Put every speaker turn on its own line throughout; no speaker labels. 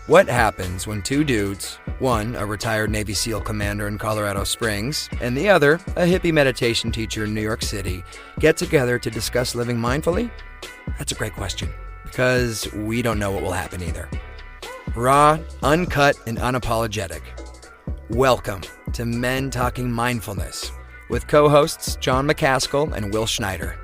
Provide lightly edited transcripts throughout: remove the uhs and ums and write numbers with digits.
What happens when two dudes, one a retired Navy SEAL commander in Colorado Springs, and the other a hippie meditation teacher in New York City, get together to discuss living mindfully? That's a great question, because we don't know what will happen either. Raw, uncut, and unapologetic. Welcome to Men Talking Mindfulness, with co-hosts John McCaskill and Will Schneider.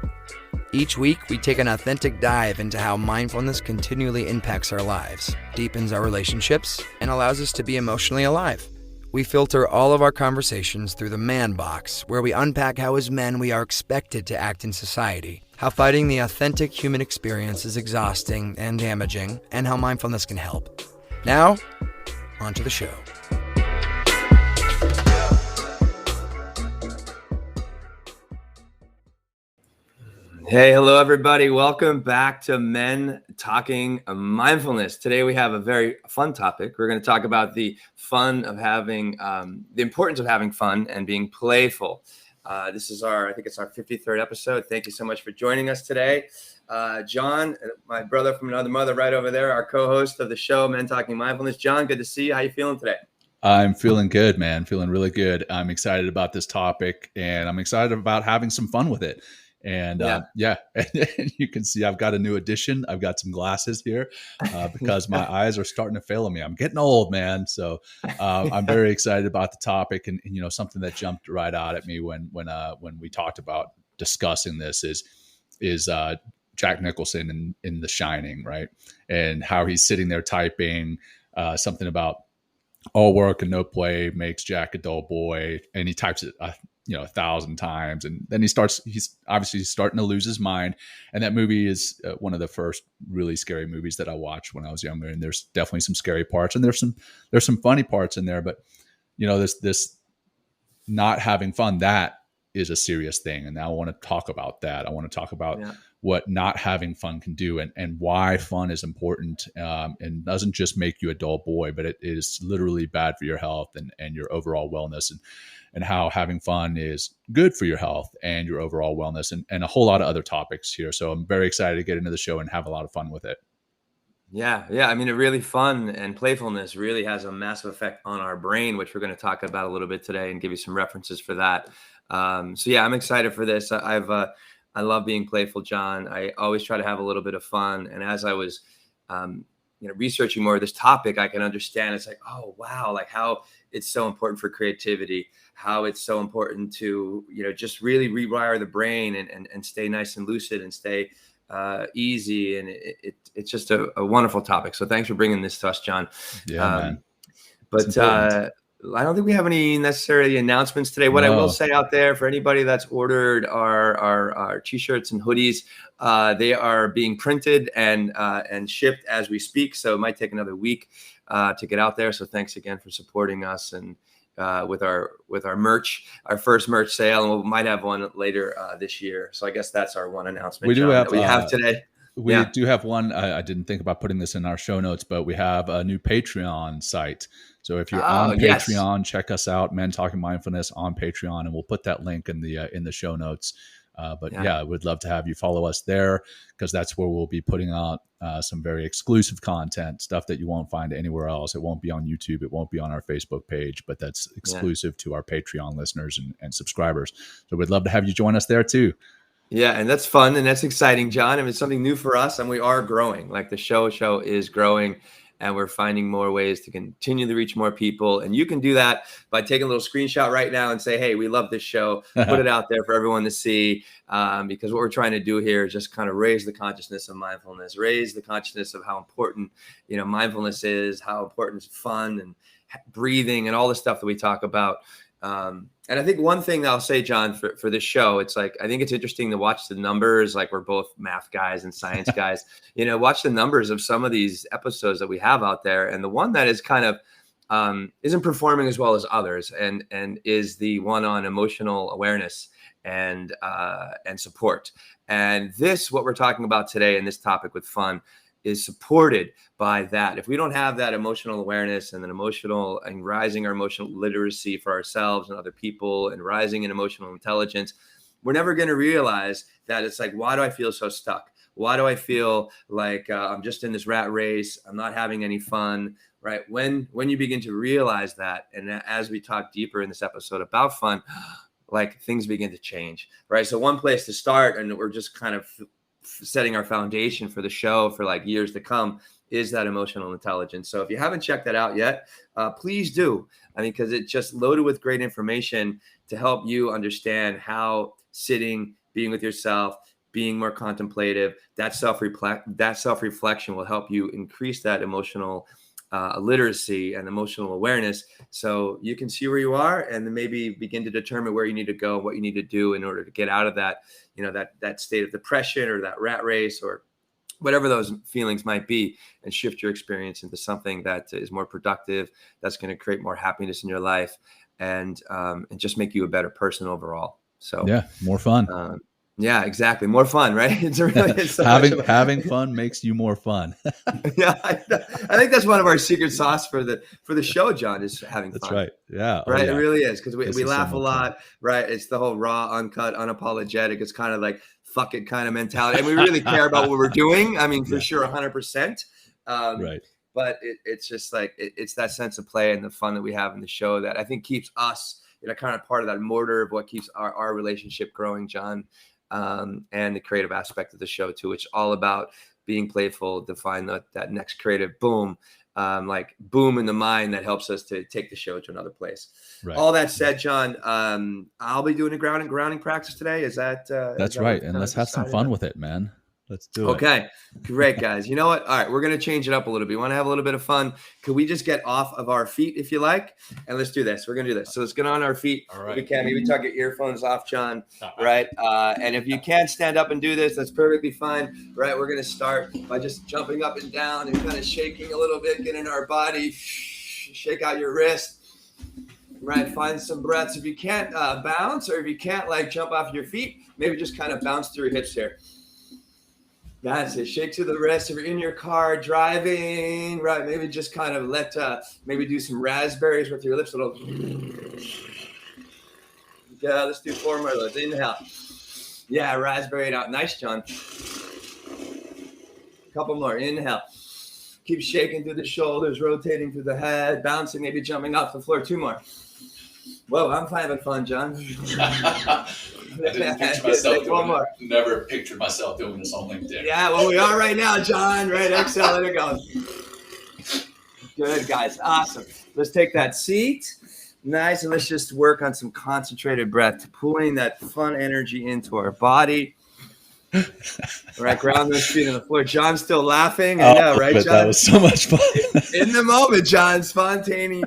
Each week, we take an authentic dive into how mindfulness continually impacts our lives, deepens our relationships, and allows us to be emotionally alive. We filter all of our conversations through the man box, where we unpack how as men we are expected to act in society, how fighting the authentic human experience is exhausting and damaging, and how mindfulness can help. Now, on to the show.
Hey, hello, everybody. Welcome back to Men Talking Mindfulness. Today, we have a very fun topic. We're going to talk about the fun of having, the importance of having fun and being playful. This is I think it's our 53rd episode. Thank you so much for joining us today. John, my brother from another mother right over there, our co-host of the show, Men Talking Mindfulness. John, good to see you. How you feeling today?
I'm feeling good, man. Feeling really good. I'm excited about this topic, and I'm excited about having some fun with it. And and you can see I've got a new addition. I've got some glasses here because my eyes are starting to fail me. I'm getting old, man. So I'm very excited about the topic, and you know, something that jumped right out at me when we talked about discussing this is Jack Nicholson in The Shining, right? And how he's sitting there typing something about all work and no play makes Jack a dull boy, and he types it 1,000 times, and then he's obviously starting to lose his mind. And that movie is one of the first really scary movies that I watched when I was younger, and there's definitely some scary parts, and there's some funny parts in there, but you know, this not having fun, that is a serious thing. And now I want to talk about that. I want to talk about what not having fun can do, and why fun is important, and doesn't just make you a dull boy, but it is literally bad for your health and your overall wellness, and how having fun is good for your health and your overall wellness, and a whole lot of other topics here. So I'm very excited to get into the show and have a lot of fun with it.
Yeah. I mean, it really fun and playfulness really has a massive effect on our brain, which we're going to talk about a little bit today and give you some references for that. So yeah, I'm excited for this. I love being playful, John. I always try to have a little bit of fun. And as I was, researching more of this topic, I can understand it's like, oh, wow, like how it's so important for creativity, how it's so important to, just really rewire the brain and stay nice and lucid and stay easy. And it's just a wonderful topic. So thanks for bringing this to us, John.
Yeah, man.
But I don't think we have any necessarily announcements today. What I will say out there for anybody that's ordered our t-shirts and hoodies, they are being printed and shipped as we speak. So it might take another week to get out there. So thanks again for supporting us and with our merch, our first merch sale, and we might have one later this year. So I guess that's our one announcement we have today.
We do have one. I didn't think about putting this in our show notes, but we have a new Patreon site. So if you're on Patreon, check us out, Men Talking Mindfulness on Patreon, and we'll put that link in the show notes. We'd love to have you follow us there, because that's where we'll be putting out some very exclusive content, stuff that you won't find anywhere else. It won't be on YouTube. It won't be on our Facebook page, but that's exclusive to our Patreon listeners and subscribers. So we'd love to have you join us there too.
Yeah, and that's fun and that's exciting, John. I mean, it's something new for us, and we are growing. Like the show is growing, and we're finding more ways to continue to reach more people. And you can do that by taking a little screenshot right now and say, hey, we love this show. Put it out there for everyone to see, because what we're trying to do here is just kind of raise the consciousness of mindfulness, raise the consciousness of how important, mindfulness is, how important is fun and breathing and all the stuff that we talk about. And I think one thing that I'll say, John, for this show, it's like, I think it's interesting to watch the numbers. Like, we're both math guys and science guys, watch the numbers of some of these episodes that we have out there. And the one that is kind of isn't performing as well as others and is the one on emotional awareness and support. And what we're talking about today in this topic with fun is supported by that. If we don't have that emotional awareness and rising our emotional literacy for ourselves and other people and rising in emotional intelligence, we're never going to realize that it's like, why do I feel so stuck? Why do I feel like I'm just in this rat race? I'm not having any fun, right? When you begin to realize that, and as we talk deeper in this episode about fun, like things begin to change, right? So one place to start, and we're just kind of setting our foundation for the show for like years to come, is that emotional intelligence. So if you haven't checked that out yet, please do. I mean, because it's just loaded with great information to help you understand how sitting, being with yourself, being more contemplative, that self-reflection will help you increase that emotional literacy and emotional awareness, so you can see where you are and then maybe begin to determine where you need to go, what you need to do in order to get out of that, that state of depression or that rat race or whatever those feelings might be, and shift your experience into something that is more productive, that's going to create more happiness in your life, and just make you a better person overall. So
yeah, more fun.
Yeah, exactly. More fun, right? It's really so
having fun makes you more fun.
Yeah, I think that's one of our secret sauce for the show, John, is having fun.
That's right. Yeah.
Right.
Oh, yeah.
It really is, because we laugh
so
a lot, right? It's the whole raw, uncut, unapologetic. It's kind of like fuck it kind of mentality. And we really care about what we're doing. I mean, for sure, 100%.
Right.
But it's just like, it's that sense of play and the fun that we have in the show that I think keeps us, kind of part of that mortar of what keeps our relationship growing, John. And the creative aspect of the show too, which is all about being playful to find that next creative boom, like boom in the mind that helps us to take the show to another place. Right. All that said, John, I'll be doing a grounding practice today. Is that
that's right? And let's have some fun with it, man. Let's do it.
Okay, great, guys. You know what? All right, we're going to change it up a little bit. You want to have a little bit of fun? Could we just get off of our feet, if you like? And let's do this. We're going to do this. So let's get on our feet. All right. If we can. Maybe tuck your earphones off, John. Right? And if you can't stand up and do this, that's perfectly fine. Right? We're going to start by just jumping up and down and kind of shaking a little bit, getting our body. Shake out your wrist. Right? Find some breaths. If you can't bounce, or if you can't like jump off your feet, maybe just kind of bounce through your hips here. That's it. Shake to the wrist. If you're in your car driving, right, maybe just kind of maybe do some raspberries with your lips. Yeah, let's do 4 more of those. Inhale. Yeah, raspberry it out. Nice, John. A couple more. Inhale. Keep shaking through the shoulders, rotating through the head, bouncing, maybe jumping off the floor. 2 more. Whoa, I'm having fun, John.
I didn't picture myself doing it. Never pictured myself doing this on LinkedIn.
Yeah, well, we are right now, John. Right, exhale, there it goes. Good, guys. Awesome. Let's take that seat. Nice, and let's just work on some concentrated breath, pulling that fun energy into our body. All right, ground those feet on the floor. John's still laughing. I know, right, John?
That was so much fun.
In the moment, John. Spontaneity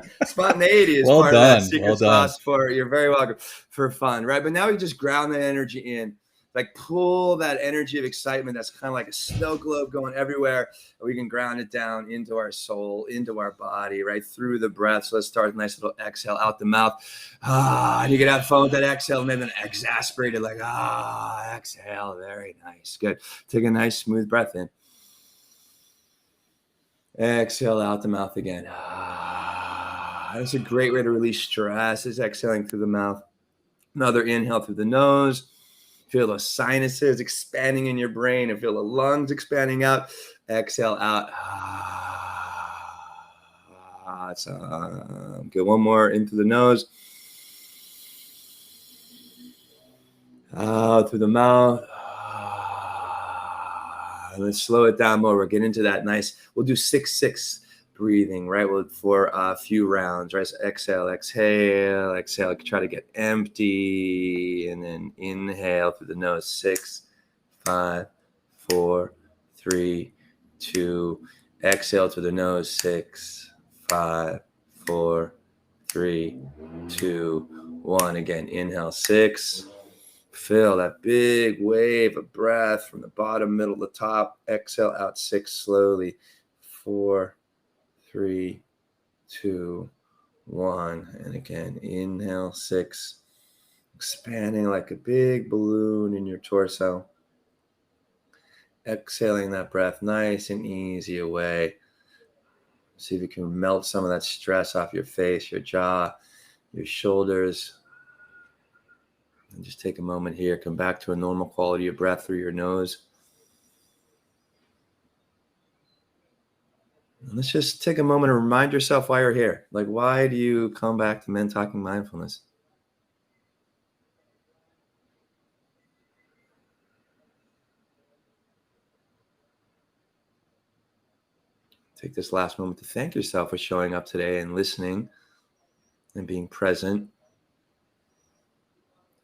is
well
part
done.
of that secret
well
sauce for, you're very welcome, for fun, right? But now we just ground that energy in. Like pull that energy of excitement that's kind of like a snow globe going everywhere. And we can ground it down into our soul, into our body, right through the breath. So let's start with a nice little exhale out the mouth. And you can have fun with that exhale, and then exasperated, like, exhale. Very nice. Good. Take a nice smooth breath in. Exhale out the mouth again. That's a great way to release stress, is exhaling through the mouth. Another inhale through the nose. Feel those sinuses expanding in your brain, and feel the lungs expanding out. Exhale out. Good. One more into the nose. Out through the mouth. Let's slow it down more. We'll get into that nice. We'll do 6-6 breathing, right? For a few rounds, right? So exhale, exhale, exhale. Try to get empty, and then inhale through the nose. 6, 5, 4, 3, 2. Exhale through the nose. 6, 5, 4, 3, 2, 1. Again, inhale. 6. Feel that big wave of breath from the bottom, middle, to the top. Exhale out. 6 slowly. 4, 3, 2, 1. And again, inhale. 6. Expanding like a big balloon in your torso. Exhaling that breath nice and easy away. See if you can melt some of that stress off your face, your jaw, your shoulders. And just take a moment here. Come back to a normal quality of breath through your nose. let's just take a moment and remind yourself why you're here. Like, why do you come back to Men Talking Mindfulness? Take this last moment to thank yourself for showing up today and listening and being present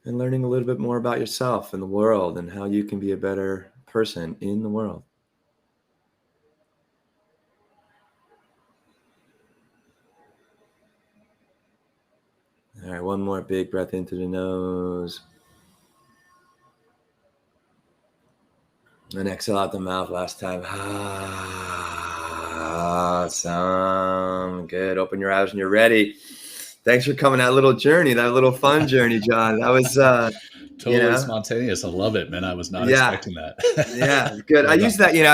and learning a little bit more about yourself and the world and how you can be a better person in the world. All right, one more big breath into the nose. And exhale out the mouth last time. Awesome. Good. Open your eyes when you're ready. Thanks for coming that little journey, that little fun journey, John. That was
totally spontaneous. I love it, man. I was not expecting that.
Yeah, good. I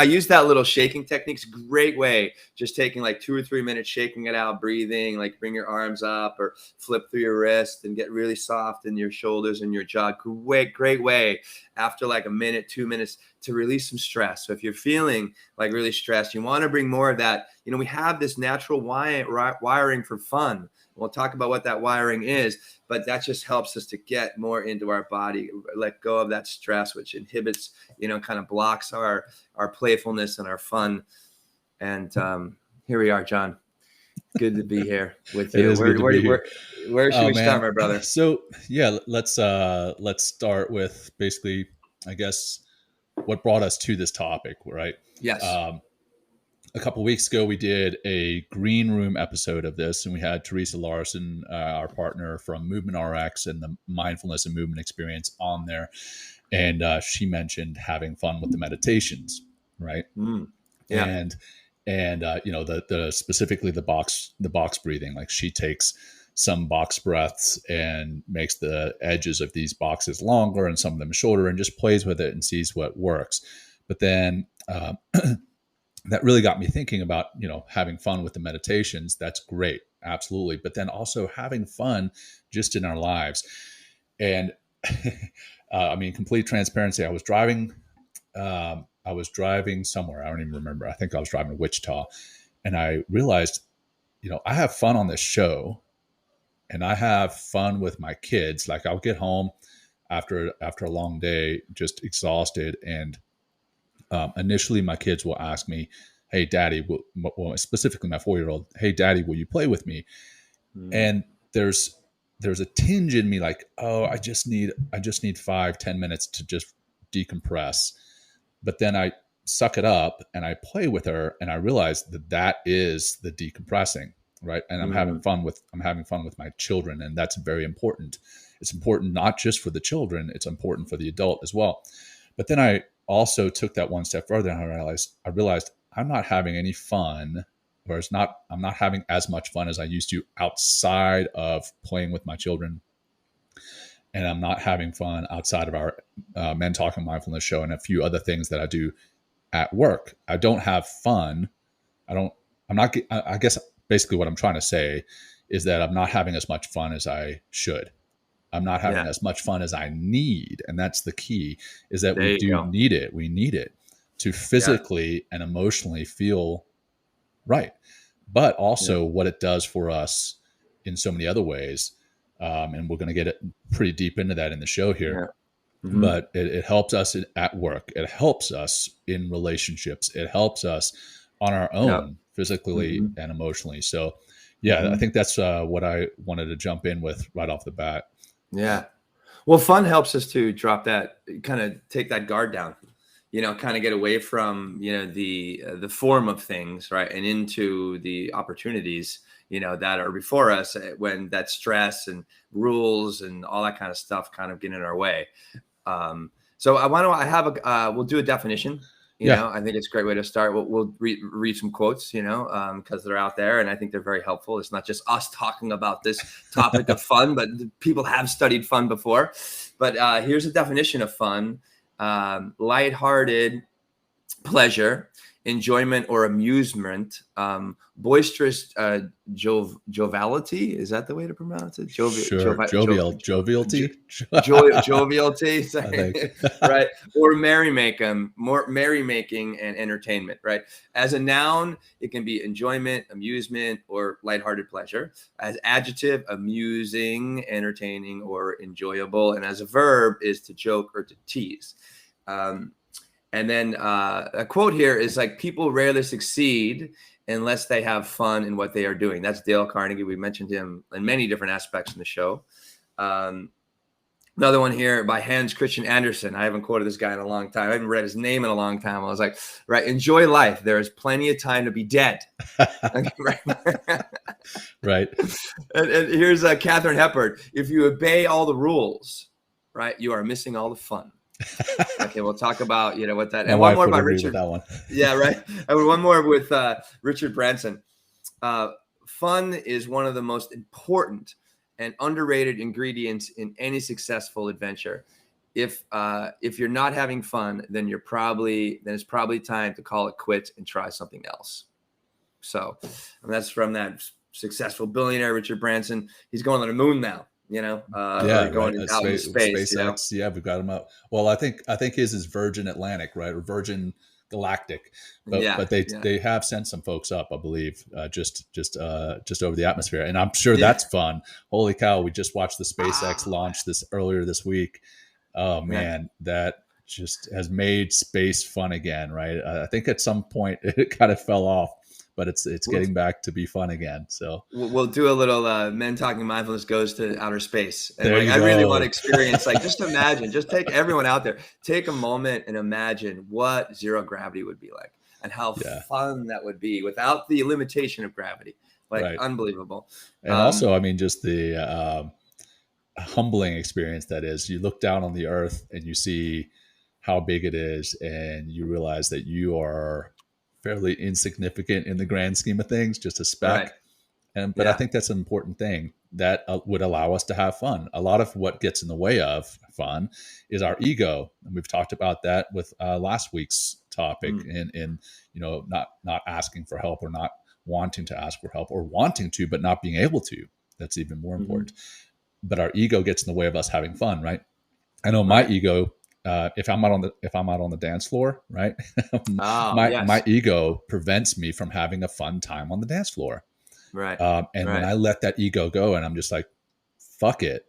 use that little shaking techniques. Great way. Just taking like 2 or 3 minutes, shaking it out, breathing, like bring your arms up or flip through your wrist and get really soft in your shoulders and your jaw. Great way after like a minute, 2 minutes to release some stress. So if you're feeling like really stressed, you want to bring more of that. We have this natural wiring for fun. We'll talk about what that wiring is, but that just helps us to get more into our body, let go of that stress, which inhibits, kind of blocks our playfulness and our fun. And here we are, John. Good to be here with you. Where should we start, my brother?
So yeah, let's start with basically, I guess, what brought us to this topic, right?
Yes.
A couple of weeks ago, we did a green room episode of this, and we had Teresa Larson, our partner from Movement RX and the Mindfulness and Movement Experience, on there, and she mentioned having fun with the meditations, right?
Yeah.
And the specifically the box breathing. Like, she takes some box breaths and makes the edges of these boxes longer and some of them shorter, and just plays with it and sees what works. But then that really got me thinking about, having fun with the meditations. That's great. Absolutely. But then also having fun just in our lives. And complete transparency. I was driving somewhere. I don't even remember. I think I was driving to Wichita, and I realized, I have fun on this show and I have fun with my kids. Like, I'll get home after a long day, just exhausted, and initially my kids will ask me, "Hey, Daddy," specifically my 4-year-old, "Hey, Daddy, will you play with me?" And there's a tinge in me like, oh, I just need 5-10 minutes to just decompress. But then I suck it up and I play with her, and I realize that is the decompressing, right? And I'm having fun with my children, and that's very important. It's important not just for the children, it's important for the adult as well. But then I also took that one step further, and I realized I'm not having any fun, or I'm not having as much fun as I used to outside of playing with my children. And I'm not having fun outside of our Men Talking Mindfulness show and a few other things that I do at work. I don't have fun. I guess basically what I'm trying to say is that I'm not having as much fun as I should. I'm not having as much fun as I need. And that's the key, is that we do need it. We need it to physically and emotionally feel right. But also what it does for us in so many other ways. And we're going to get pretty deep into that in the show here. Yeah. But it helps us at work. It helps us in relationships. It helps us on our own physically and emotionally. So I think that's what I wanted to jump in with right off the bat.
Yeah. Well, fun helps us to drop that, kind of take that guard down, kind of get away from, the form of things, right? And into the opportunities, that are before us, when that stress and rules and all that kind of stuff kind of get in our way. So we'll do a definition. I think it's a great way to start. We'll read some quotes, because they're out there, and I think they're very helpful. It's not just us talking about this topic of fun, but people have studied fun before. But here's a definition of fun: lighthearted pleasure enjoyment or amusement, boisterous joviality. Is that the way to pronounce it?
Jovialty.
Joviality, sorry. Right? Or merrymaking and entertainment, right? As a noun, it can be enjoyment, amusement, or lighthearted pleasure. As adjective, amusing, entertaining, or enjoyable. And as a verb is to joke or to tease. And then a quote here is like, people rarely succeed unless they have fun in what they are doing. That's Dale Carnegie. We mentioned him in many different aspects in the show. Another one here by Hans Christian Andersen. I haven't quoted this guy in a long time. I haven't read his name in a long time. I was like, right, enjoy life. There is plenty of time to be dead.
Right.
And here's Katharine Hepburn. If you obey all the rules, right, you are missing all the fun. Okay, we'll talk about what that. And one more about Richard. That one. Yeah, right. And one more with Richard Branson. Fun is one of the most important and underrated ingredients in any successful adventure. If you're not having fun, then it's probably time to call it quits and try something else. So, and that's from that successful billionaire Richard Branson. He's going on the moon now. Going out in space.
SpaceX, yeah, we've got him out. Well, I think his is Virgin Atlantic, right, or Virgin Galactic, but they have sent some folks up, I believe, just over the atmosphere, and I'm sure that's fun. Holy cow, we just watched the SpaceX launch earlier this week. Oh man, that just has made space fun again, right? I think at some point it kind of fell off, but it's getting back to be fun again. So
we'll do a little Men Talking Mindfulness goes to outer space. And I really want to experience, just imagine, just take everyone out there, take a moment and imagine what zero gravity would be like and how fun that would be without the limitation of gravity. Unbelievable.
And also, I mean, just the humbling experience that is. You look down on the earth and you see how big it is, and you realize that you are fairly insignificant in the grand scheme of things, just a speck. Right. But I think that's an important thing that would allow us to have fun. A lot of what gets in the way of fun is our ego. And we've talked about that with last week's topic in not asking for help, or not wanting to ask for help, or wanting to, but not being able to. That's even more important. But our ego gets in the way of us having fun, right? I know my ego, if I'm out on the dance floor, right? My ego prevents me from having a fun time on the dance floor.
Right.
When I let that ego go, and I'm just like, fuck it.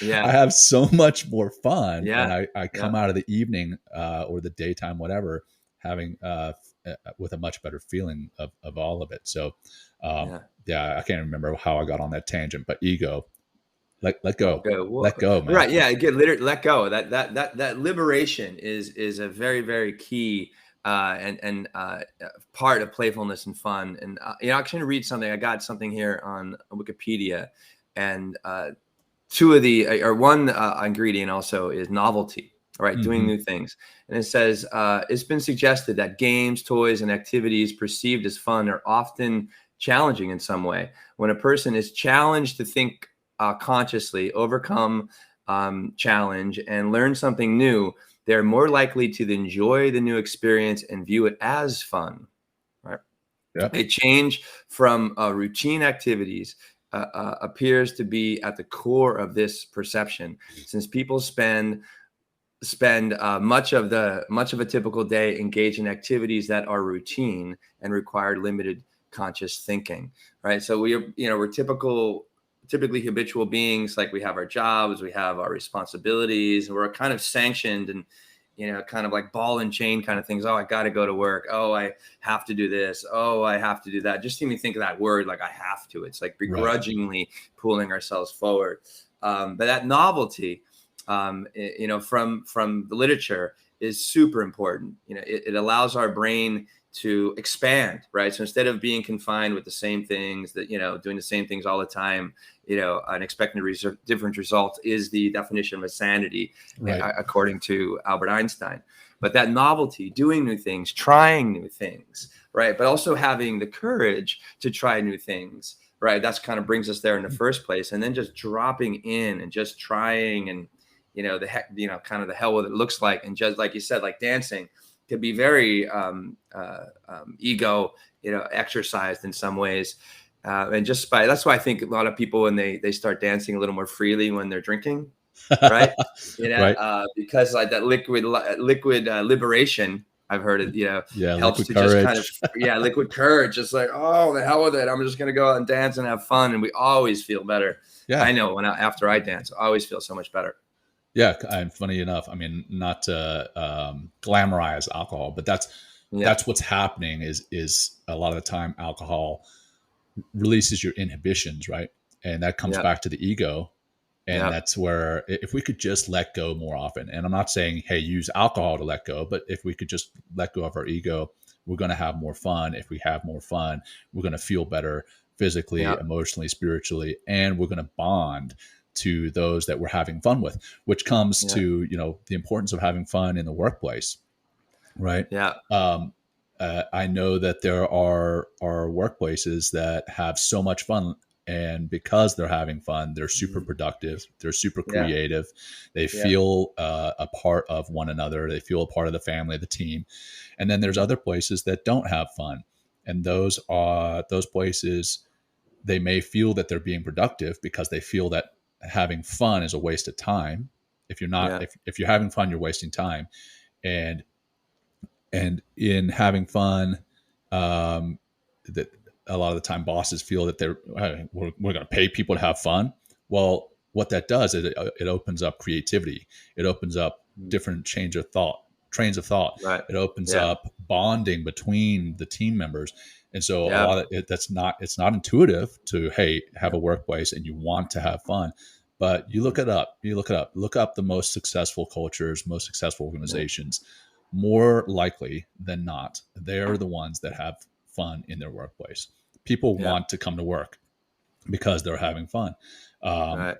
Yeah.
I have so much more fun.
Yeah.
And I come out of the evening or the daytime, whatever, having with a much better feeling of all of it. So I can't remember how I got on that tangent, but ego. Let go. Let go, man.
Right. Yeah. Let go. That liberation is a very, very key and part of playfulness and fun. And I'm going to read something. I got something here on Wikipedia, and one ingredient also is novelty. Right, doing new things. And it says, it's been suggested that games, toys, and activities perceived as fun are often challenging in some way. When a person is challenged to think consciously, overcome challenge, and learn something new, they're more likely to enjoy the new experience and view it as fun. Right? Yeah. A change from routine activities appears to be at the core of this perception, since people spend much of a typical day engaged in activities that are routine and require limited conscious thinking. Right? So we're typically habitual beings. Like, we have our jobs, we have our responsibilities, and we're kind of sanctioned and, kind of like ball and chain kind of things. Oh, I got to go to work. Oh, I have to do this. Oh, I have to do that. Just even think of that word, like I have to. It's like begrudgingly pulling ourselves forward. But that novelty, from the literature, is super important. It allows our brain to expand, right? So instead of being confined with the same things that, doing the same things all the time, and expecting a different result is the definition of insanity, according to Albert Einstein. But that novelty, doing new things, trying new things, right? But also having the courage to try new things, right? That's kind of brings us there in the first place. And then just dropping in and just trying, and, kind of the hell what it looks like. And just like you said, like dancing, can be very ego, exercised in some ways. And that's why I think a lot of people, when they start dancing a little more freely when they're drinking, right?
Right.
Because like that liquid liberation, I've heard it, helps
liquid
to
courage.
just kind of, liquid courage. Just like, oh, the hell with it. I'm just going to go out and dance and have fun. And we always feel better.
Yeah.
I know after I dance, I always feel so much better.
Yeah. And funny enough, I mean, not to glamorize alcohol, but that's what's happening is a lot of the time alcohol releases your inhibitions, right? And that comes back to the ego. And that's where, if we could just let go more often, and I'm not saying, hey, use alcohol to let go, but if we could just let go of our ego, we're going to have more fun. If we have more fun, we're going to feel better physically, emotionally, spiritually, and we're going to bond to those that we're having fun with, which comes to, the importance of having fun in the workplace, right?
Yeah.
I know that there are workplaces that have so much fun, and because they're having fun, they're super productive, they're super creative, they feel a part of one another, they feel a part of the family, the team. And then there's other places that don't have fun, and those places, they may feel that they're being productive because they feel that having fun is a waste of time. If you're not, if you're having fun, you're wasting time. And in having fun, that a lot of the time bosses feel that we're going to pay people to have fun. Well, what that does is it opens up creativity. It opens up different trains of thought.
Right.
It opens up bonding between the team members. And so a lot of it's not intuitive to, hey, have a workplace and you want to have fun, but you look up the most successful cultures, most successful organizations. More likely than not, they're the ones that have fun in their workplace. People want to come to work because they're having fun. And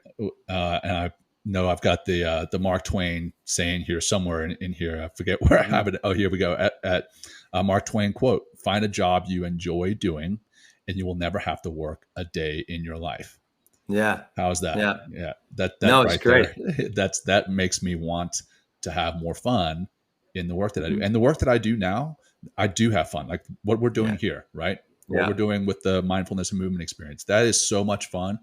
I know I've got the Mark Twain saying here somewhere in here. I forget where I have it. Oh, here we go. At Mark Twain quote: "Find a job you enjoy doing, and you will never have to work a day in your life."
Yeah.
How's that?
Yeah.
That
no,
right
it's great.
there. That makes me want to have more fun in the work that I do. And the work that I do now, I do have fun. Like what we're doing here, right? What we're doing with the mindfulness and movement experience. That is so much fun.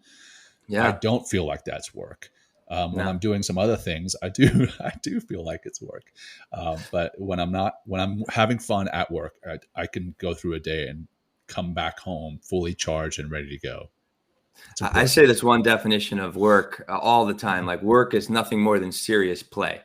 I don't feel like that's work. When I'm doing some other things, I do feel like it's work. But when I'm having fun at work, I can go through a day and come back home fully charged and ready to go.
I say this one definition of work all the time. Like work is nothing more than serious play.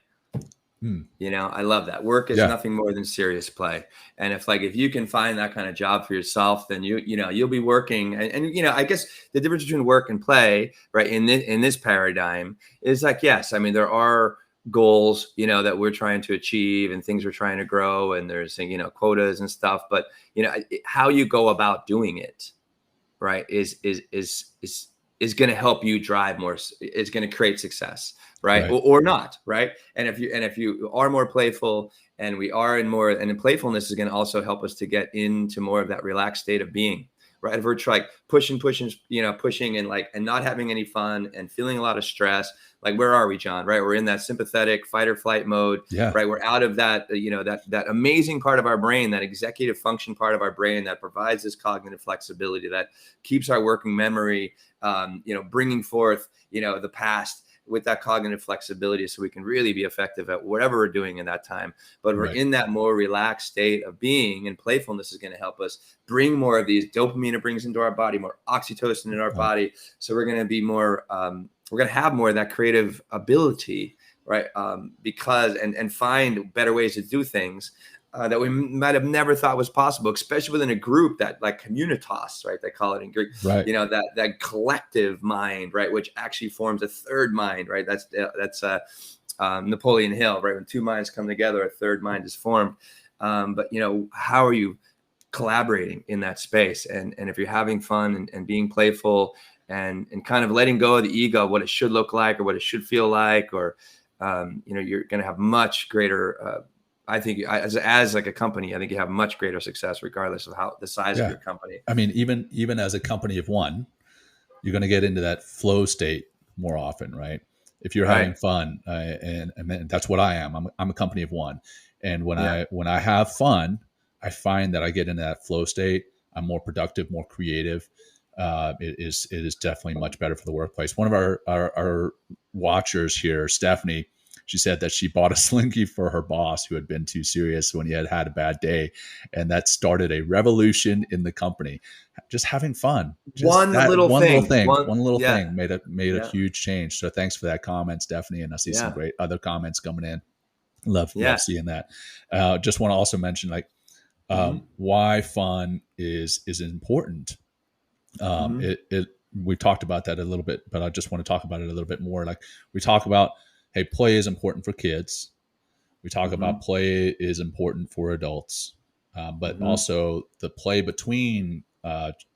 I love that. Work is nothing more than serious play. And if you can find that kind of job for yourself, then you'll be working. And I guess the difference between work and play, right, in this paradigm is like, yes, I mean, there are goals, that we're trying to achieve and things we're trying to grow, and there's, quotas and stuff. But, how you go about doing it, right, is going to help you drive more. It's going to create success. Right. Or not. Right. And if you are more playful, and we are and playfulness is going to also help us to get into more of that relaxed state of being. Right. If we're like pushing, and not having any fun and feeling a lot of stress, like where are we, John? Right. We're in that sympathetic fight or flight mode. Yeah. Right. We're out of that, that amazing part of our brain, that executive function part of our brain that provides this cognitive flexibility that keeps our working memory, bringing forth, the past with that cognitive flexibility, so we can really be effective at whatever we're doing in that time. But we're in that more relaxed state of being, and playfulness is going to help us bring more of these dopamine it brings into our body, more oxytocin in our body. So we're going to be more, we're going to have more of that creative ability, right? Because find better ways to do things that we might have never thought was possible, especially within a group that, like, communitas, right? They call it in Greek,
right?
That collective mind, right? Which actually forms a third mind, right? That's Napoleon Hill, right? When two minds come together, a third mind is formed. But how are you collaborating in that space? And if you're having fun and being playful and kind of letting go of the ego, what it should look like or what it should feel like, or you're going to have much greater. I think as like a company, I think you have much greater success regardless of how the size of your company.
I mean, even as a company of one, you're going to get into that flow state more often, right? If you're having fun, and that's what I am. I'm a company of one. And when I have fun, I find that I get into that flow state. I'm more productive, more creative. It is definitely much better for the workplace. One of our watchers here, Stephanie, she said that she bought a Slinky for her boss who had been too serious when he had a bad day, and that started a revolution in the company. Just having fun. Just
one little
thing made a huge change. So thanks for that comment, Stephanie. And I see some great other comments coming in. Love seeing that. Just want to also mention why fun is important. We talked about that a little bit, but I just want to talk about it a little bit more. Like we talk about, hey, play is important for kids. We talk about play is important for adults, but also the play between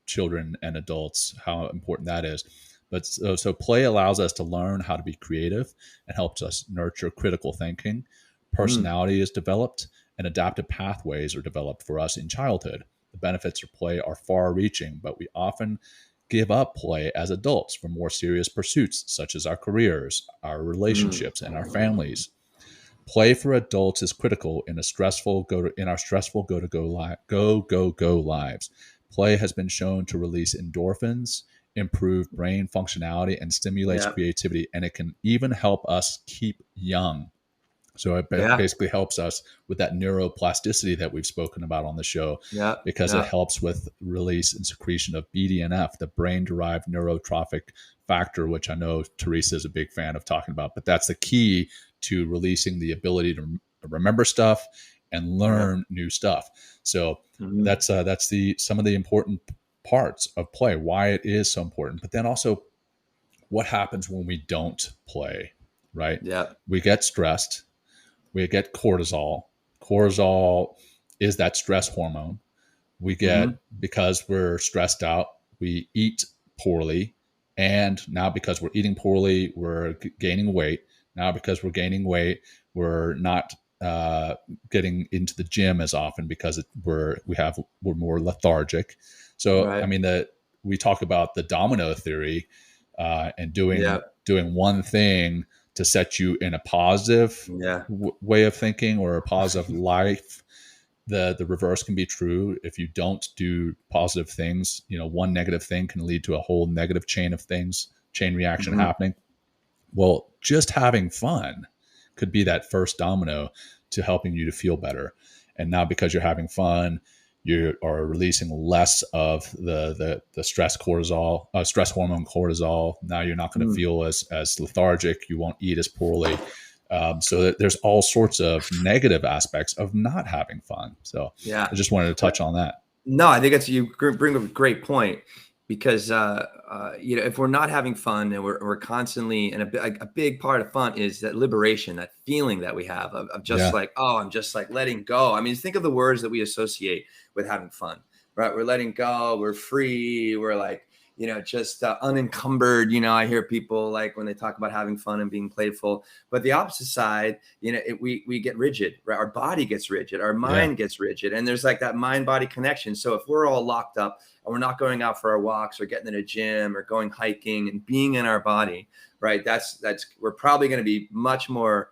children and adults, how important that is. But so play allows us to learn how to be creative and helps us nurture critical thinking. Personality is developed and adaptive pathways are developed for us in childhood. The benefits of play are far reaching, but we often give up play as adults for more serious pursuits, such as our careers, our relationships, and our families. Play for adults is critical in our stressful go lives. Play has been shown to release endorphins, improve brain functionality, and stimulates creativity, and it can even help us keep young. So it basically helps us with that neuroplasticity that we've spoken about on the show, because it helps with release and secretion of BDNF, the brain-derived neurotrophic factor, which I know Teresa is a big fan of talking about. But that's the key to releasing the ability to remember stuff and learn new stuff. So that's some of the important parts of play, why it is so important. But then also what happens when we don't play, right?
Yeah.
We get stressed. We get cortisol. Cortisol is that stress hormone. We get, because we're stressed out, we eat poorly. And now because we're eating poorly, we're gaining weight. Now because we're gaining weight, we're not getting into the gym as often because we're more lethargic. So, I mean, we talk about the domino theory and doing one thing to set you in a positive way of thinking or a positive life. The reverse can be true. If you don't do positive things, one negative thing can lead to a whole negative chain reaction happening. Well, just having fun could be that first domino to helping you to feel better. And now because you're having fun, you are releasing less of the stress hormone cortisol. Now you're not going to feel as lethargic. You won't eat as poorly. So there's all sorts of negative aspects of not having fun. So I just wanted to touch on that.
No, I think you bring up a great point, because if we're not having fun and we're constantly, and a big part of fun is that liberation, that feeling that we have of just I'm just like letting go. I mean, think of the words that we associate with having fun, right? We're letting go, we're free, we're like, just unencumbered. I hear people like when they talk about having fun and being playful, but the opposite side, we get rigid, right? Our body gets rigid, our mind gets rigid, and there's like that mind-body connection. So if we're all locked up and we're not going out for our walks or getting in a gym or going hiking and being in our body, right? That's we're probably going to be much more,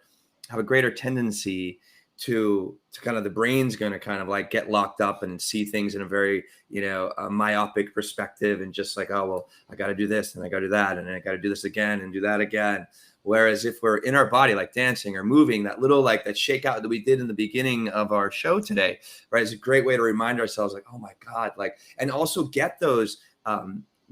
have a greater tendency to kind of, the brain's going to kind of like get locked up and see things in a very, myopic perspective, and just like, oh, well, I got to do this and I got to do that. And then I got to do this again and do that again. Whereas if we're in our body, like dancing or moving, that little, like that shakeout that we did in the beginning of our show today, right? Is a great way to remind ourselves like, oh my God, like, and also get those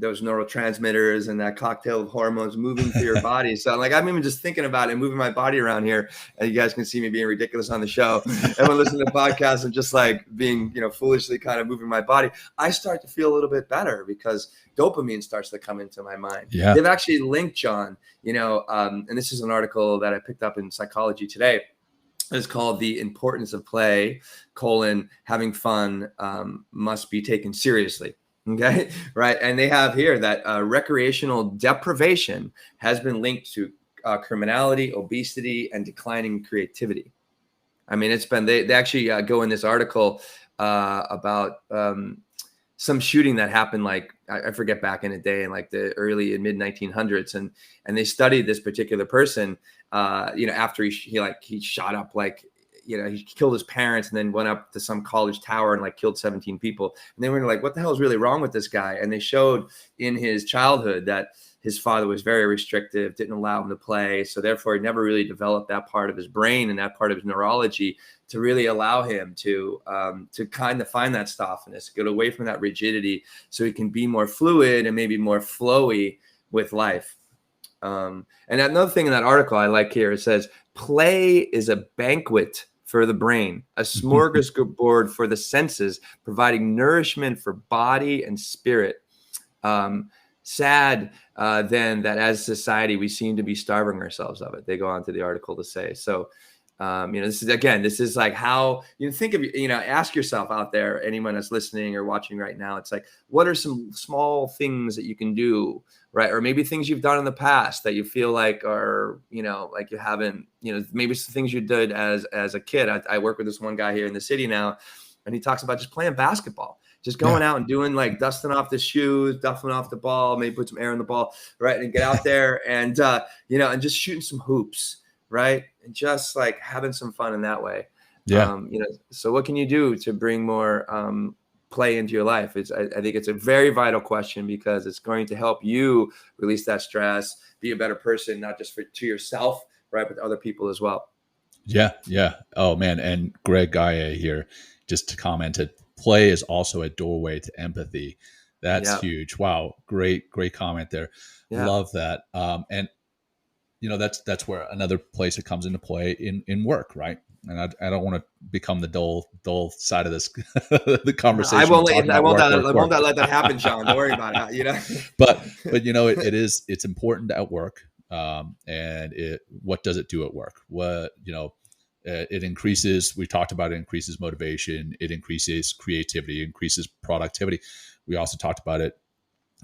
neurotransmitters and that cocktail of hormones moving through your body. So like, I'm even just thinking about it, moving my body around here, and you guys can see me being ridiculous on the show. And when listening to the podcast and just like being, foolishly kind of moving my body, I start to feel a little bit better because dopamine starts to come into my mind.
Yeah.
They've actually linked, John, and this is an article that I picked up in Psychology Today. It's called The Importance of Play, having fun must be taken seriously. Okay. Right. And they have here that recreational deprivation has been linked to criminality, obesity, and declining creativity. I mean, it's been, they actually go in this article about some shooting that happened, like I forget, back in the day in like the early and mid 1900s, and they studied this particular person, after he shot up, like, he killed his parents and then went up to some college tower and like killed 17 people. And they were like, what the hell is really wrong with this guy? And they showed in his childhood that his father was very restrictive, didn't allow him to play. So therefore, he never really developed that part of his brain and that part of his neurology to really allow him to kind of find that softness, get away from that rigidity, so he can be more fluid and maybe more flowy with life. And another thing in that article I like here, it says, play is a banquet for the brain, a smorgasbord for the senses, providing nourishment for body and spirit. Sad then that as society, we seem to be starving ourselves of it. They go on to the article to say. So, this is like how you think of, ask yourself out there, anyone that's listening or watching right now, it's like, what are some small things that you can do, right? Or maybe things you've done in the past that you feel like are, like you haven't, maybe some things you did as a kid. I work with this one guy here in the city now, and he talks about just playing basketball, just going out and doing, like, dusting off the shoes, duffing off the ball, maybe put some air in the ball, right? And get out there and, and just shooting some hoops, right? And just like having some fun in that way.
Yeah.
So what can you do to bring more play into your life? I think it's a very vital question, because it's going to help you release that stress, be a better person, not just to yourself, right, but to other people as well.
Yeah. Yeah. Oh man. And Greg Gaia here, just to comment, play is also a doorway to empathy. That's huge. Wow. Great comment there. Yeah. Love that. And that's where another place it comes into play in work, right? And I don't want to become the dull side of this the conversation.
I won't let that happen, Sean. Don't worry about it.
But it's important at work. And what does it do at work? It increases, we talked about, it increases motivation, it increases creativity, increases productivity. We also talked about it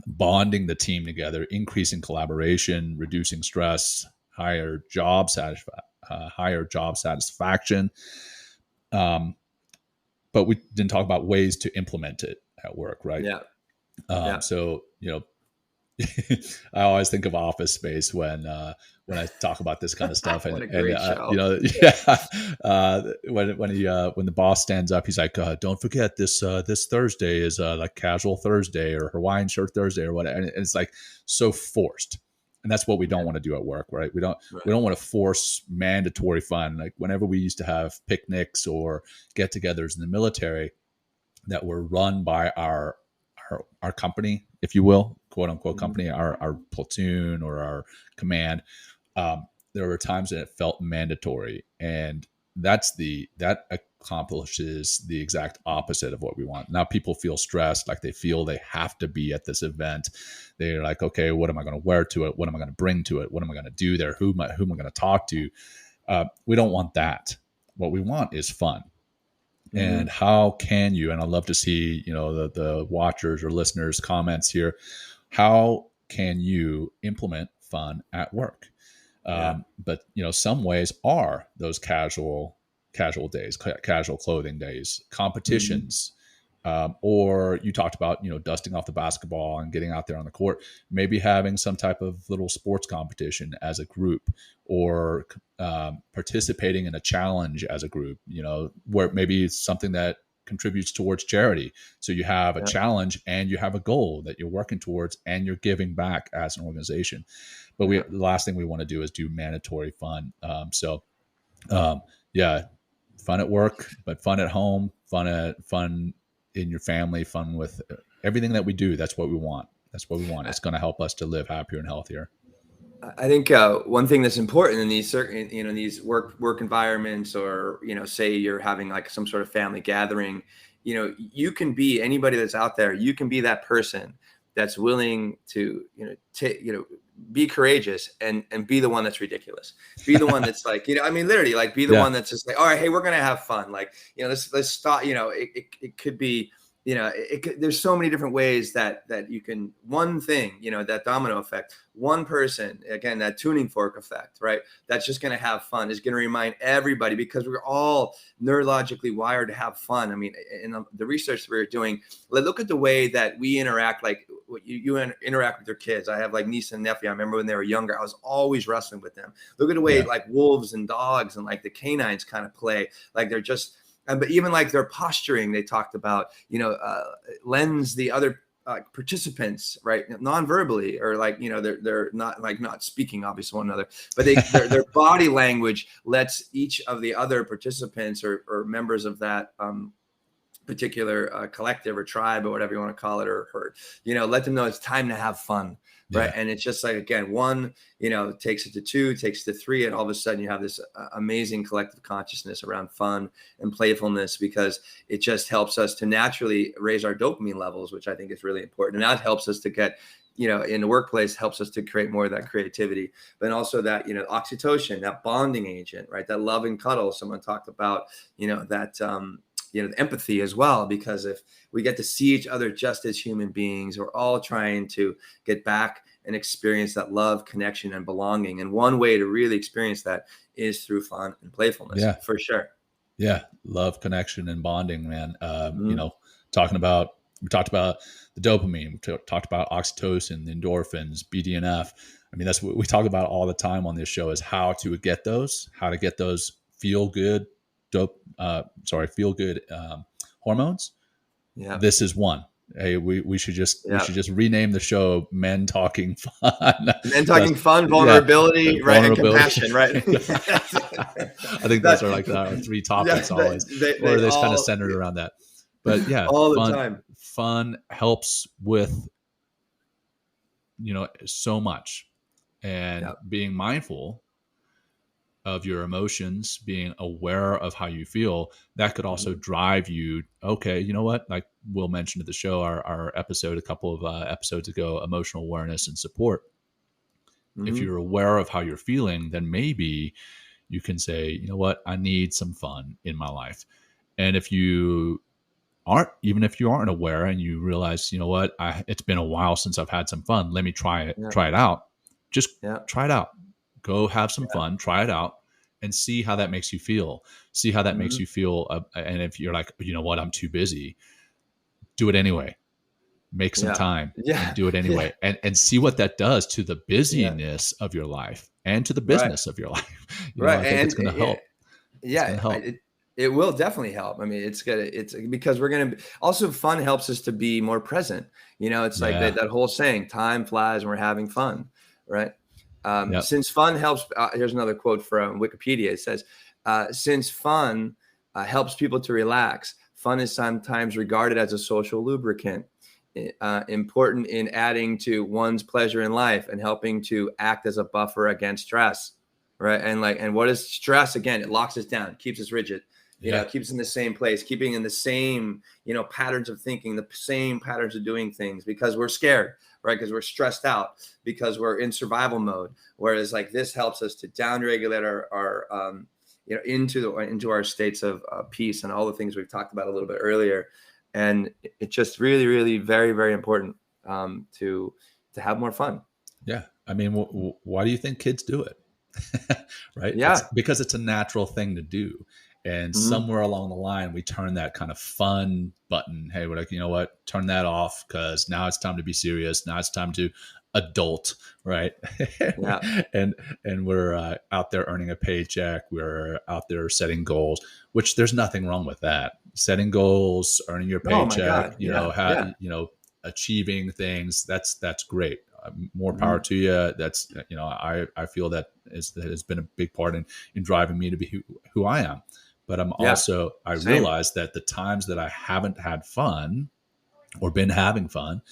bonding the team together, increasing collaboration, reducing stress, higher job satisfaction. But we didn't talk about ways to implement it at work, right?
Yeah.
So, I always think of Office Space when I talk about this kind of stuff.
What a great show.
When the boss stands up, he's like, "Don't forget this Thursday is like Casual Thursday or Hawaiian Shirt Thursday or whatever." And it's like so forced, and that's what we don't want to do at work, right? We don't want to force mandatory fun. Like whenever we used to have picnics or get-togethers in the military that were run by our company, if you will, quote unquote company, our platoon or our command. There were times that it felt mandatory, and that accomplishes the exact opposite of what we want. Now people feel stressed, like they feel they have to be at this event. They're like, okay, what am I going to wear to it? What am I going to bring to it? What am I going to do there? Who am I going to talk to? We don't want that. What we want is fun. And how can you, and I'd love to see, the watchers or listeners' comments here. How can you implement fun at work? But, some ways are those casual days, casual clothing days, competitions, or you talked about, dusting off the basketball and getting out there on the court, maybe having some type of little sports competition as a group, or participating in a challenge as a group, where maybe it's something that contributes towards charity. So you have a challenge and you have a goal that you're working towards and you're giving back as an organization. But the last thing we want to do is do mandatory fun. Fun at work, but fun at home, fun in your family, fun with everything that we do. That's what we want. It's going to help us to live happier and healthier.
I think one thing that's important in these certain, these work environments, or, say you're having like some sort of family gathering, you can be anybody that's out there. You can be that person that's willing to, be courageous and be the one that's ridiculous. Be the one that's like, literally like be the one that's just like, all right, hey, we're going to have fun. Like, let's stop, it could be, there's so many different ways that you can, one thing, that domino effect, one person, again, that tuning fork effect, right? That's just going to have fun, is going to remind everybody, because we're all neurologically wired to have fun. I mean, in the research that we're doing, look at the way that we interact, like you interact with your kids. I have like niece and nephew. I remember when they were younger, I was always wrestling with them. Look at the way like wolves and dogs and like the canines kind of play, like they're just, but even like their posturing, they talked about, lends the other participants, right, non-verbally, or like, they're not speaking obviously one another, but their body language lets each of the other participants or members of that particular collective or tribe or whatever you want to call it, or let them know it's time to have fun. Right. And it's just like, again, one, takes it to two, takes it to three. And all of a sudden you have this amazing collective consciousness around fun and playfulness, because it just helps us to naturally raise our dopamine levels, which I think is really important. And that helps us to get, in the workplace, helps us to create more of that creativity, but also that, oxytocin, that bonding agent, right? That love and cuddle. Someone talked about, that, empathy as well, because if we get to see each other just as human beings, we're all trying to get back and experience that love, connection, and belonging. And one way to really experience that is through fun and playfulness. Yeah, for sure.
Yeah. Love, connection, and bonding, man. We talked about the dopamine, we talked about oxytocin, the endorphins, BDNF. I mean, that's what we talk about all the time on this show, is how to get those feel good hormones. Yeah. This is one. Hey, we should just rename the show Men Talking Fun.
Men Talking Fun, vulnerability, right, and compassion, right?
I think those are like our three topics always. They kind of centered around that. But yeah,
all the time.
Fun helps with so much, and being mindful of your emotions, being aware of how you feel, that could also drive you. Okay, you know what? Like Will mentioned at the show, our episode a couple of episodes ago, emotional awareness and support. If you're aware of how you're feeling, then maybe you can say, you know what? I need some fun in my life. And if you aren't aware, and you realize, you know what? It's been a while since I've had some fun. Let me try it out. Just try it out. Go have some fun, try it out, and see how that makes you feel. See how that makes you feel. And if you're like, you know what, I'm too busy, do it anyway. Make some time and do it anyway. And see what that does to the busyness of your life and to the business of your life. I think it's going to help.
It will definitely help. I mean, it's because we're going to also, fun helps us to be more present. It's like that whole saying, time flies when we're having fun. Right. Since fun helps, here's another quote from Wikipedia. It says, since fun helps people to relax, fun is sometimes regarded as a social lubricant, important in adding to one's pleasure in life and helping to act as a buffer against stress. Right. And what is stress? Again, it locks us down, keeps us rigid. Keeps us in the same place, keeping in the same, patterns of thinking, the same patterns of doing things, because we're scared, right? Because we're stressed out, because we're in survival mode. Whereas like this helps us to downregulate our into our states of peace and all the things we've talked about a little bit earlier. And it's just really, really very, very important to have more fun.
Yeah. I mean, why do you think kids do it? Right?
Yeah.
Because it's a natural thing to do. And somewhere along the line, we turn that kind of fun button. Hey, we're like, you know what? Turn that off, because now it's time to be serious. Now it's time to adult, right? Yeah. and we're out there earning a paycheck. We're out there setting goals, which there's nothing wrong with that. Setting goals, earning your paycheck, achieving things. That's great. More power to you. That's, I feel that has been a big part in driving me to be who I am. But I'm also, I realize that the times that I haven't had fun or been having fun,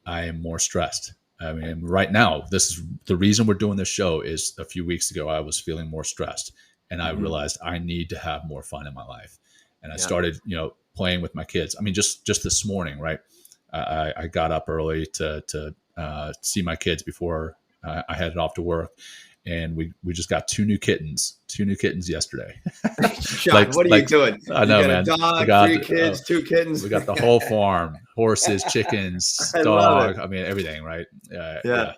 I am more stressed. I mean, right now, this is the reason we're doing this show. Is a few weeks ago, I was feeling more stressed, and I realized I need to have more fun in my life. And I started, playing with my kids. I mean, just this morning, right? I got up early to see my kids before I headed off to work. and we just got two new kittens yesterday.
John, what are you doing?
I know,
you got
man.
A dog,
we got
3 kids, 2 kittens.
We got the whole farm: horses, chickens,
I
dog. I mean, everything, right?
Yeah.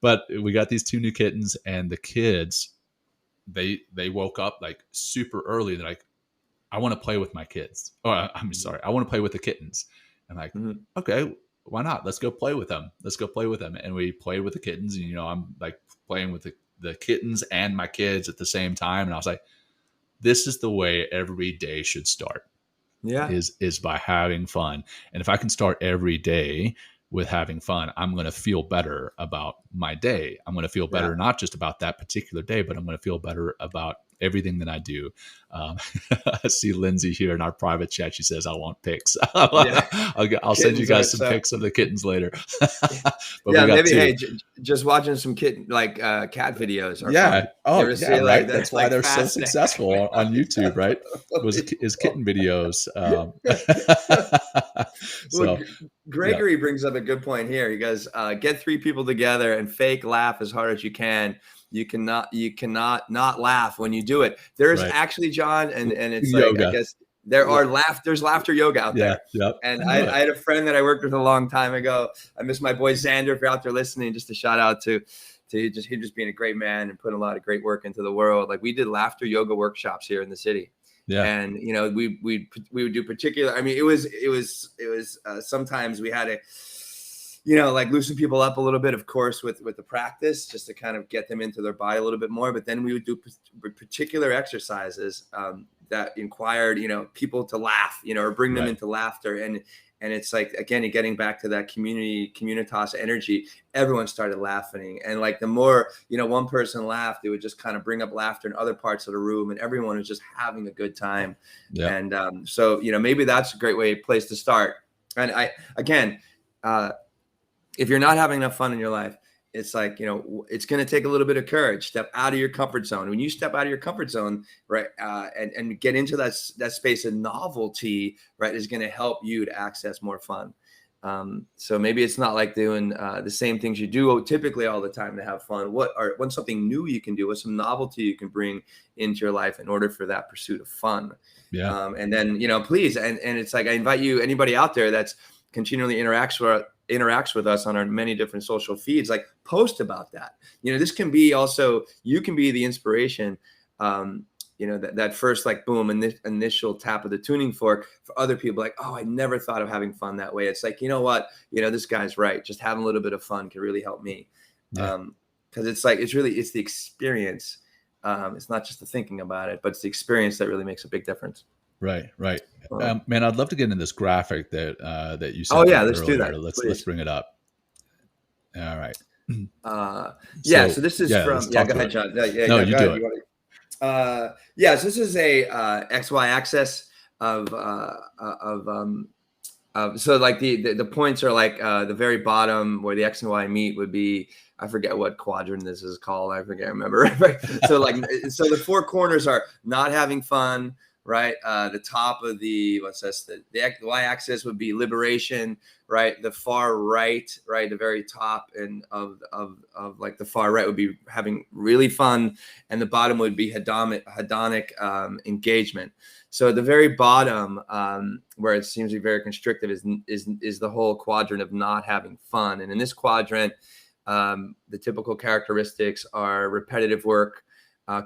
But we got these 2 new kittens, and the kids, they woke up like super early. They're like, I want to play with my kids. Oh, I'm sorry. I want to play with the kittens. I'm like, okay, why not? Let's go play with them. And we played with the kittens. And, I'm like playing with the kittens and my kids at the same time. And I was like, this is the way every day should start.
Yeah.
Is by having fun. And if I can start every day with having fun, I'm going to feel better about my day. I'm going to feel better, not just about that particular day, but I'm going to feel better about everything that I do. I see Lindsay here in our private chat. She says, I want pics. I'll send you guys some pics of the kittens later. But
maybe, hey, just watching some cat videos.
Right. That's why they're so successful on YouTube, right? Is kitten videos.
Well, Gregory brings up a good point here. He goes, get 3 people together and fake laugh as hard as you can. You cannot not laugh when you do it. There's actually, John, and it's yoga. Like, I guess there's laughter yoga out there.
Yep.
And I had a friend that I worked with a long time ago. I miss my boy Xander. If you're out there listening, just a shout out to he just being a great man and putting a lot of great work into the world. Like, we did laughter yoga workshops here in the city. Yeah. And, we would do particular, I mean, it was sometimes we had to, like loosen people up a little bit, of course, with the practice, just to kind of get them into their body a little bit more. But then we would do particular exercises that inquired, people to laugh, or bring them into laughter. And it's like, again, you're getting back to that communitas energy. Everyone started laughing. And like, the more, one person laughed, it would just kind of bring up laughter in other parts of the room, and everyone was just having a good time. Yeah. And so, maybe that's a great place to start. And if you're not having enough fun in your life, it's like, it's going to take a little bit of courage. Step out of your comfort zone. When you step out of your comfort zone, right, and get into that space of novelty, right, is going to help you to access more fun. So maybe it's not like doing the same things you do typically all the time to have fun. What's something new you can do? What's some novelty you can bring into your life in order for that pursuit of fun? Yeah. And then, please, and it's like, I invite you, anybody out there that's continually interacts with us on our many different social feeds, like, post about that. This can be also, you can be the inspiration, that first, like, boom, and this initial tap of the tuning fork for other people, like, oh, I never thought of having fun that way. It's like, this guy's right. Just having a little bit of fun can really help me. Yeah. Cause it's like, it's the experience. It's not just the thinking about it, but it's the experience that really makes a big difference. Right. Man, I'd love to get into this graphic that you sent. Oh yeah, let's do that. Let's bring it up. All right. So this is from. Yeah, go ahead, John. No, you do it. So this is a XY axis of so like the points are like the very bottom where the X and Y meet would be, I forget what quadrant this is called. I remember. So so the 4 corners are not having fun. Right. The top of the y-axis would be liberation. Right. The far right. Right. The very top and of like the far right would be having really fun. And the bottom would be hedonic engagement. So at the very bottom, where it seems to be very constrictive, is the whole quadrant of not having fun. And in this quadrant, the typical characteristics are repetitive work,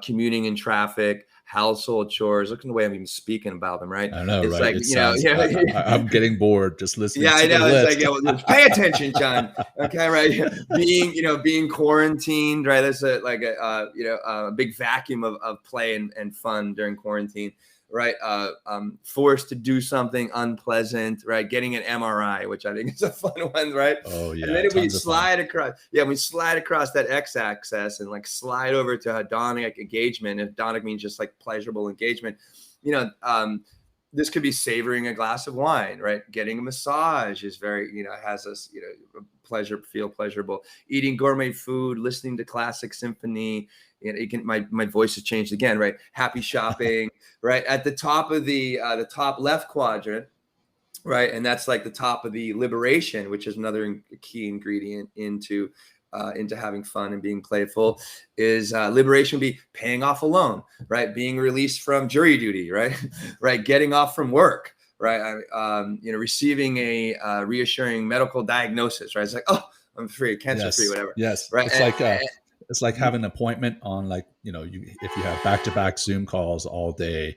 commuting in traffic, household chores. Look at the way I'm even speaking about them, right? I know, it's right? Like, I'm getting bored just listening. Yeah, I know. It's like, pay attention, John. Okay, right. Being quarantined, right? There's a big vacuum of play and fun during quarantine, right? Forced to do something unpleasant, right? Getting an MRI, which I think is a fun one, right? Oh yeah. And then if we slide across, that x-axis and like slide over to hedonic engagement. And hedonic means just like pleasurable engagement. This could be savoring a glass of wine, right? Getting a massage is very, has us, feel pleasurable. Eating gourmet food, listening to classic symphony. My voice has changed again, right? Happy shopping, right? At the top of the top left quadrant, right? And that's like the top of the liberation, which is another key ingredient into into having fun and being playful is liberation be paying off a loan, right? Being released from jury duty, right? Right. Getting off from work, right? Receiving a reassuring medical diagnosis, right? It's like, oh, I'm free, cancer free, whatever.
Yes.
Right.
It's like having an appointment on, like, if you have back-to-back Zoom calls all day,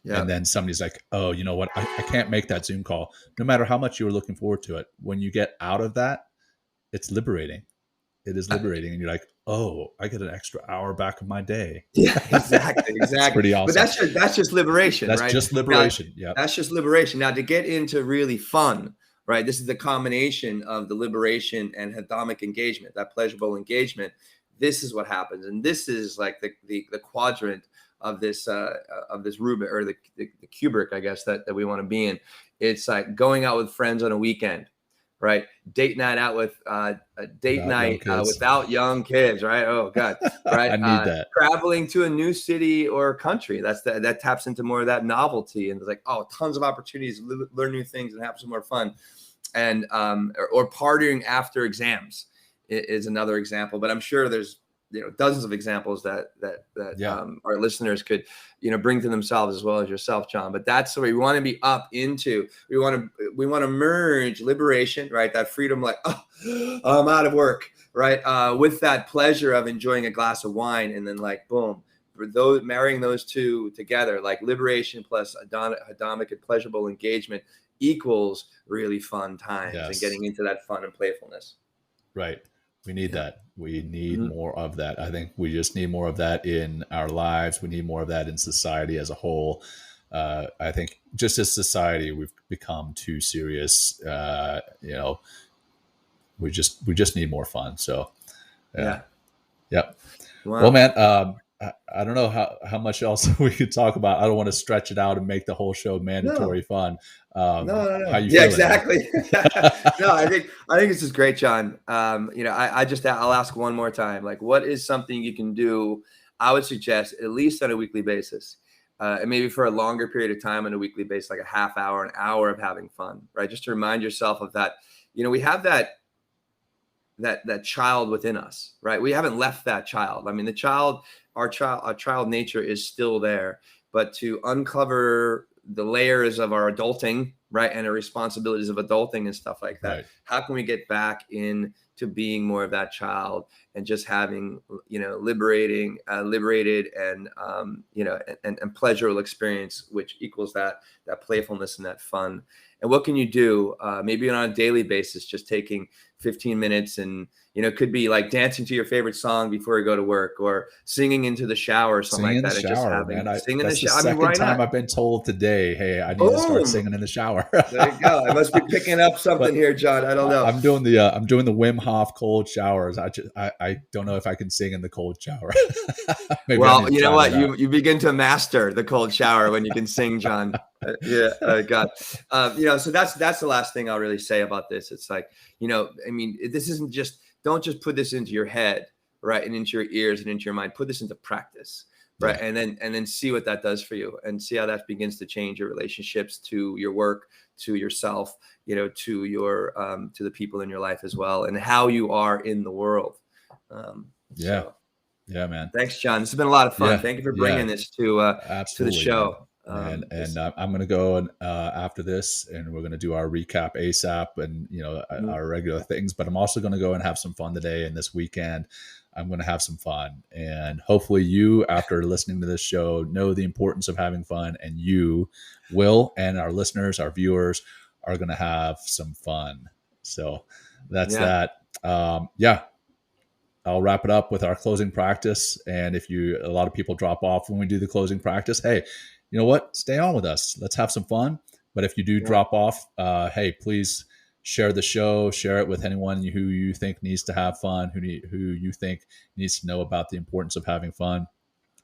and then somebody's like, oh, you know what? I can't make that Zoom call. No matter how much you were looking forward to it, when you get out of that, it's liberating. It is liberating. And you're like, oh, I get an extra hour back of my day.
Yeah, exactly. It's
pretty awesome.
But that's just liberation, right?
That's just liberation.
Yeah. That's just liberation. Now, to get into really fun, right? This is the combination of the liberation and hedonic engagement, that pleasurable engagement. This is what happens. And this is like the quadrant of this rubric, or the cubic, I guess, that we want to be in. It's like going out with friends on a weekend, right? Date night out with without young kids, right? Oh God, right?
I need that.
Traveling to a new city or country. That taps into more of that novelty, and it's like, oh, tons of opportunities, learn new things, and have some more fun. And or partying after exams is another example. But I'm sure there's dozens of examples that our listeners could bring to themselves as well as yourself, John. But that's the way we want to be up into. We want to merge liberation, right? That freedom, like, oh, I'm out of work, right? With that pleasure of enjoying a glass of wine, and then like, boom, marrying those two together, like liberation plus hedonic and pleasurable engagement equals really fun times, and getting into that fun and playfulness.
Right. We need that. We need more of that. I think we just need more of that in our lives. We need more of that in society as a whole. I think just as society, we've become too serious. We just need more fun. So, Yep. Wow. Well, man, I don't know how much else we could talk about. I don't want to stretch it out and make the whole show mandatory fun.
No.
How you
feeling?
Exactly.
No, I think this is great, John. I'll ask one more time. Like, what is something you can do? I would suggest at least on a weekly basis, and maybe for a longer period of time on a weekly basis, like a half hour, an hour of having fun, right? Just to remind yourself of that. We have that child within us, right? We haven't left that child. I mean, our child nature is still there, but to uncover the layers of our adulting, right, and the responsibilities of adulting and stuff like that. Right. How can we get back into being more of that child and just having, liberated and and pleasurable experience, which equals that playfulness and that fun. And what can you do? Maybe on a daily basis, just taking 15 minutes and, it could be like dancing to your favorite song before you go to work, or singing into the shower or something like that.
Singing in the shower, man.
Singing in the shower.
Second time I've been told today, hey, I need to start singing in the shower.
There you go. I must be picking up something here, John. I don't know.
I'm doing the Wim Hof cold showers. I don't know if I can sing in the cold shower.
Well, you know what? You begin to master the cold shower when you can sing, John. God. So that's the last thing I'll really say about this. It's like, this isn't just, don't just put this into your head, right, and into your ears and into your mind. Put this into practice, right, and then see what that does for you, and see how that begins to change your relationships to your work, to yourself, to your to the people in your life as well, and how you are in the world.
Yeah, man.
Thanks, John. This has been a lot of fun. Thank you for bringing this to the show.
Man. And I'm going to go and after this, and we're going to do our recap ASAP and, our regular things, but I'm also going to go and have some fun today. And this weekend, I'm going to have some fun. And hopefully you, after listening to this show, know the importance of having fun, and you will, and our listeners, our viewers are going to have some fun. So that's that. I'll wrap it up with our closing practice. And a lot of people drop off when we do the closing practice, hey, you know what? Stay on with us. Let's have some fun. But if you do drop off, hey, please share the show. Share it with anyone who you think needs to have fun, who you think needs to know about the importance of having fun.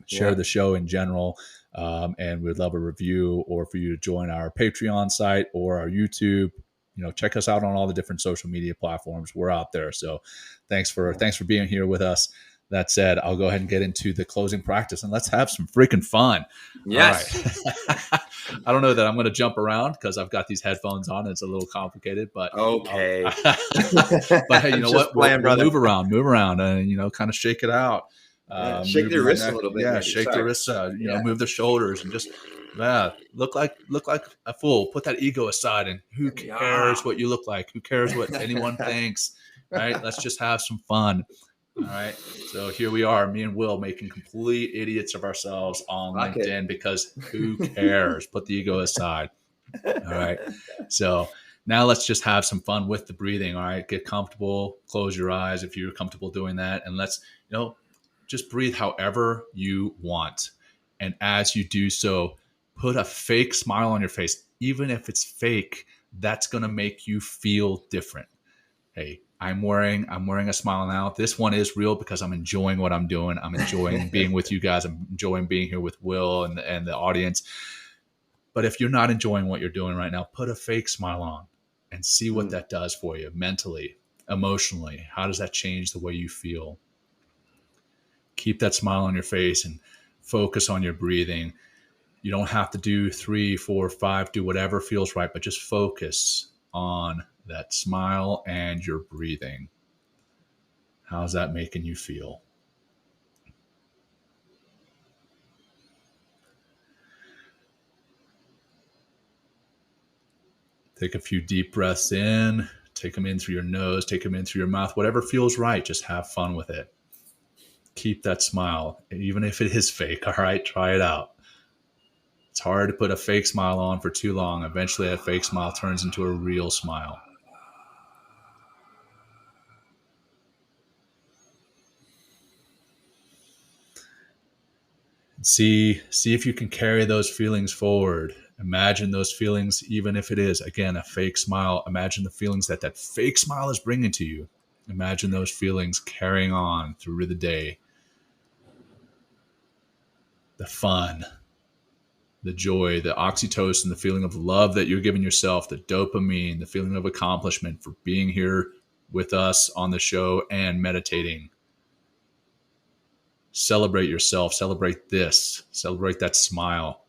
Share the show in general. And we'd love a review, or for you to join our Patreon site or our YouTube. Check us out on all the different social media platforms. We're out there. So thanks for being here with us. that said, I'll go ahead and get into the closing practice, and let's have some freaking fun.
Yes.
All right. I don't know that I'm going to jump around because I've got these headphones on. And it's a little complicated, but
okay.
But hey, you know what?
Playing,
we'll move around, and kind of shake it out.
Shake their wrists a little bit.
Yeah,
maybe.
shake the wrists. Move the shoulders, and just look like a fool. Put that ego aside, and who cares what you look like? Who cares what anyone thinks? Right? Let's just have some fun. All right. So here we are, me and Will making complete idiots of ourselves on LinkedIn because who cares? Put the ego aside. All right. So now let's just have some fun with the breathing. All right. Get comfortable. Close your eyes if you're comfortable doing that. And let's, just breathe however you want. And as you do so, put a fake smile on your face. Even if it's fake, that's going to make you feel different. Hey, I'm wearing a smile now. This one is real because I'm enjoying what I'm doing. I'm enjoying being with you guys. I'm enjoying being here with Will and the audience. But if you're not enjoying what you're doing right now, put a fake smile on and see what that does for you mentally, emotionally. How does that change the way you feel? Keep that smile on your face and focus on your breathing. You don't have to do 3, 4, 5, do whatever feels right, but just focus on that smile and your breathing. How's that making you feel? Take a few deep breaths in, take them in through your nose, take them in through your mouth, whatever feels right, just have fun with it. Keep that smile, even if it is fake. All right, try it out. It's hard to put a fake smile on for too long. Eventually that fake smile turns into a real smile. See if you can carry those feelings forward. Imagine those feelings, even if it is, again, a fake smile. Imagine the feelings that fake smile is bringing to you. Imagine those feelings carrying on through the day. The fun, the joy, the oxytocin, the feeling of love that you're giving yourself, the dopamine, the feeling of accomplishment for being here with us on the show and meditating. Celebrate yourself. Celebrate this. Celebrate that smile.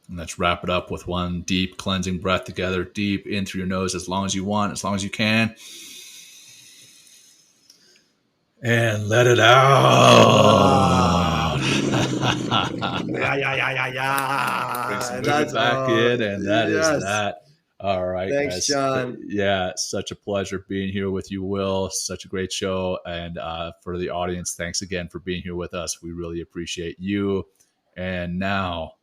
And let's wrap it up with one deep cleansing breath together, deep in through your nose as long as you want, as long as you can. And let it out.
Yeah.
Bring some movement back in, and that is that. All right,
thanks,
guys.
John.
Yeah, such a pleasure being here with you, Will. Such a great show. And for the audience, thanks again for being here with us. We really appreciate you. And now,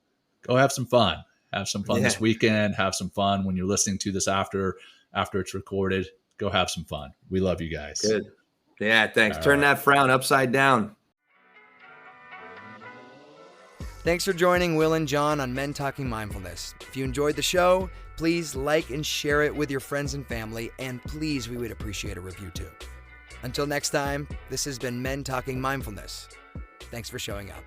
go have some fun. Have some fun this weekend. Have some fun when you're listening to this after it's recorded. Go have some fun. We love you guys.
Good. Yeah, thanks.
All
Turn
right.
that frown upside down.
Thanks for joining Will and John on Men Talking Mindfulness. If you enjoyed the show, please like and share it with your friends and family, and please, we would appreciate a review too. Until next time, this has been Men Talking Mindfulness. Thanks for showing up.